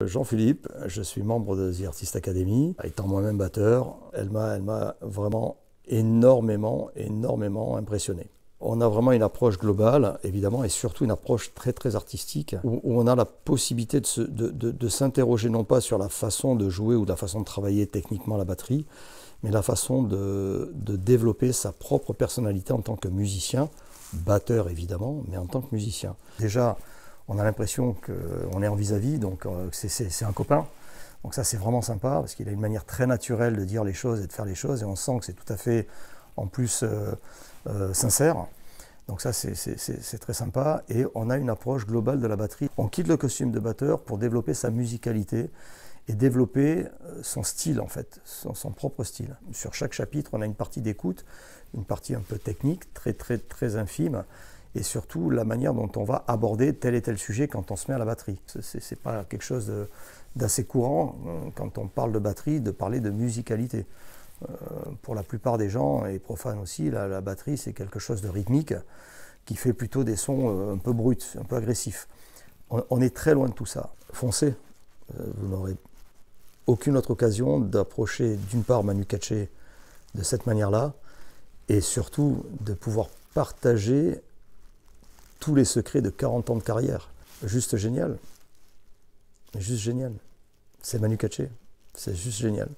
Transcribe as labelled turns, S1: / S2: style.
S1: Jean-Philippe, je suis membre de The Artist Academy. Étant moi-même batteur, elle m'a vraiment énormément impressionné. On a vraiment une approche globale, évidemment, et surtout une approche très artistique, où on a la possibilité de s'interroger non pas sur la façon de jouer ou de la façon de travailler techniquement la batterie, mais la façon de développer sa propre personnalité en tant que musicien, batteur évidemment, mais en tant que musicien. Déjà, on a l'impression qu'on est en vis-à-vis, donc c'est un copain. Donc ça, c'est vraiment sympa, parce qu'il a une manière très naturelle de dire les choses et de faire les choses, et on sent que c'est tout à fait, en plus, sincère. Donc ça, c'est très sympa, et on a une approche globale de la batterie. On quitte le costume de batteur pour développer sa musicalité, et développer son style, en fait, son propre style. Sur chaque chapitre, on a une partie d'écoute, une partie un peu technique, très infime, et surtout la manière dont on va aborder tel et tel sujet quand on se met à la batterie. C'est pas quelque chose d'assez courant, quand on parle de batterie, de parler de musicalité. Pour la plupart des gens, et profanes aussi, la batterie, c'est quelque chose de rythmique, qui fait plutôt des sons un peu bruts, un peu agressifs. On est très loin de tout ça. Foncez, vous n'aurez aucune autre occasion d'approcher d'une part Manu Katché de cette manière-là, et surtout de pouvoir partager tous les secrets de 40 ans de carrière. Juste génial. Juste génial. C'est Manu Katché. C'est juste génial.